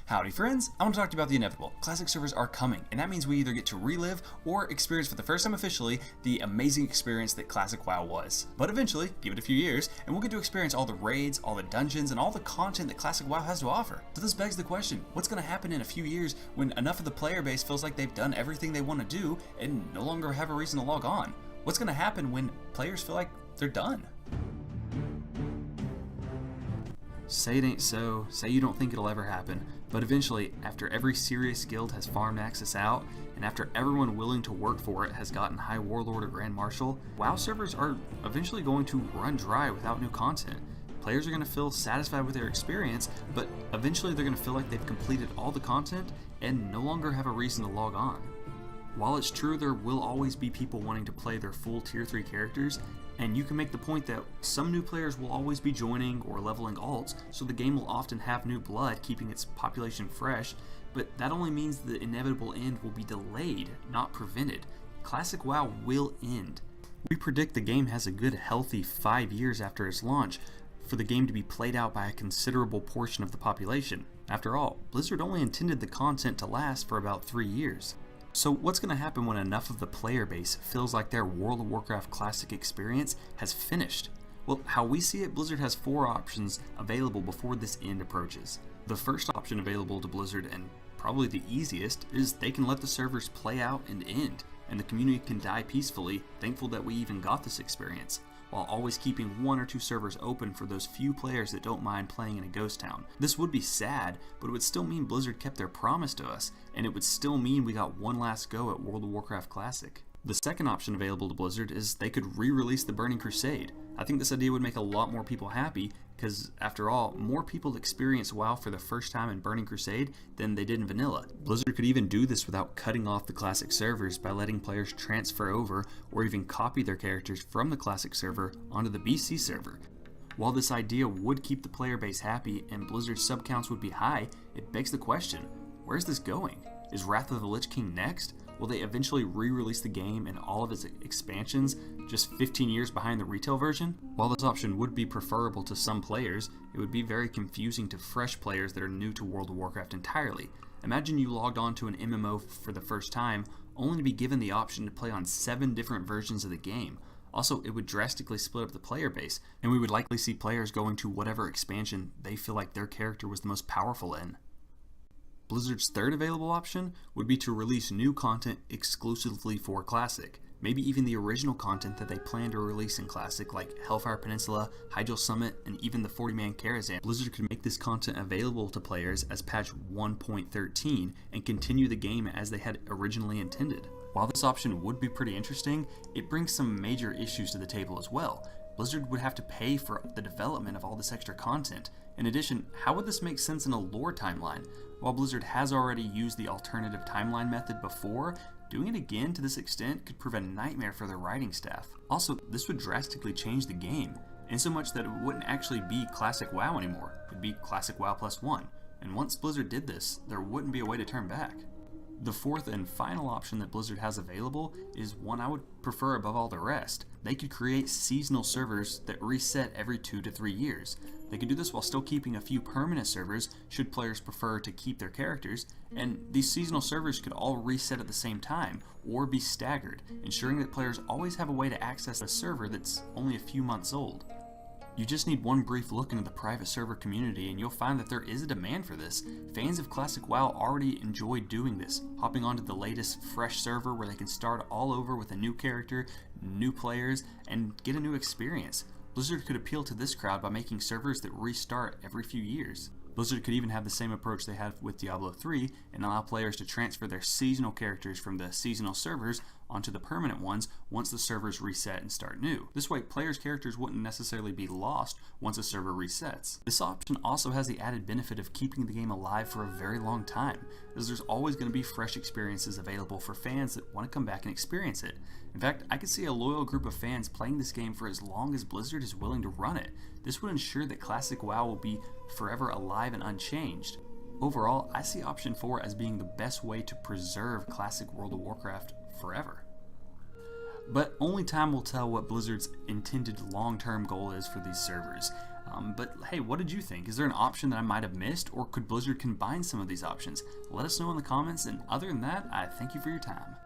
Howdy friends, I want to talk to you about the inevitable. Classic servers are coming, and that means we either get to relive or experience for the first time officially the amazing experience that Classic WoW was. But eventually, give it a few years, and we'll get to experience all the raids, all the dungeons, and all the content that Classic WoW has to offer. So this begs the question, what's going to happen in a few years when enough of the player base feels like they've done everything they want to do and no longer have a reason to log on? What's going to happen when players feel like they're done? Say it ain't so, say you don't think it'll ever happen, but eventually, after every serious guild has farmed access out, and after everyone willing to work for it has gotten High Warlord or Grand Marshal, WoW servers are eventually going to run dry without new content. Players are going to feel satisfied with their experience, but eventually they're going to feel like they've completed all the content and no longer have a reason to log on. While it's true there will always be people wanting to play their full Tier 3 characters, and you can make the point that some new players will always be joining or leveling alts, so the game will often have new blood keeping its population fresh, but that only means the inevitable end will be delayed, not prevented. Classic WoW will end. We predict the game has a good healthy 5 years after its launch for the game to be played out by a considerable portion of the population. After all, Blizzard only intended the content to last for about 3 years. So what's going to happen when enough of the player base feels like their World of Warcraft Classic experience has finished? Well, how we see it, Blizzard has 4 options available before this end approaches. The first option available to Blizzard, and probably the easiest, is they can let the servers play out and end, and the community can die peacefully, thankful that we even got this experience, while always keeping 1 or 2 servers open for those few players that don't mind playing in a ghost town. This would be sad, but it would still mean Blizzard kept their promise to us, and it would still mean we got one last go at World of Warcraft Classic. The second option available to Blizzard is they could re-release the Burning Crusade. I think this idea would make a lot more people happy, because after all, more people experience WoW for the first time in Burning Crusade than they did in Vanilla. Blizzard could even do this without cutting off the Classic servers by letting players transfer over or even copy their characters from the Classic server onto the BC server. While this idea would keep the player base happy and Blizzard's sub counts would be high, it begs the question, where's this going? Is Wrath of the Lich King next? Will they eventually re-release the game and all of its expansions just 15 years behind the retail version? While this option would be preferable to some players, it would be very confusing to fresh players that are new to World of Warcraft entirely. Imagine you logged on to an MMO for the first time, only to be given the option to play on 7 different versions of the game. Also, it would drastically split up the player base, and we would likely see players going to whatever expansion they feel like their character was the most powerful in. Blizzard's third available option would be to release new content exclusively for Classic, maybe even the original content that they plan to release in Classic like Hellfire Peninsula, Hyjal Summit, and even the 40-man Karazhan. Blizzard could make this content available to players as patch 1.13 and continue the game as they had originally intended. While this option would be pretty interesting, it brings some major issues to the table as well. Blizzard would have to pay for the development of all this extra content. In addition, how would this make sense in a lore timeline? While Blizzard has already used the alternative timeline method before, doing it again to this extent could prove a nightmare for their writing staff. Also, this would drastically change the game, in so much that it wouldn't actually be Classic WoW anymore. It would be Classic WoW +1, and once Blizzard did this, there wouldn't be a way to turn back. The fourth and final option that Blizzard has available is one I would prefer above all the rest. They could create seasonal servers that reset every 2 to 3 years. They could do this while still keeping a few permanent servers should players prefer to keep their characters, and these seasonal servers could all reset at the same time or be staggered, ensuring that players always have a way to access a server that's only a few months old. You just need one brief look into the private server community and you'll find that there is a demand for this. Fans of Classic WoW already enjoy doing this, hopping onto the latest fresh server where they can start all over with a new character, new players, and get a new experience. Blizzard could appeal to this crowd by making servers that restart every few years. Blizzard could even have the same approach they had with Diablo 3 and allow players to transfer their seasonal characters from the seasonal servers onto the permanent ones once the servers reset and start new. This way, players' characters wouldn't necessarily be lost once a server resets. This option also has the added benefit of keeping the game alive for a very long time, as there's always going to be fresh experiences available for fans that want to come back and experience it. In fact, I could see a loyal group of fans playing this game for as long as Blizzard is willing to run it. This would ensure that Classic WoW will be forever alive and unchanged. Overall, I see option 4 as being the best way to preserve Classic World of Warcraft forever. But only time will tell what Blizzard's intended long-term goal is for these servers. But hey, what did you think? Is there an option that I might have missed, or could Blizzard combine some of these options? Let us know in the comments, and other than that, I thank you for your time.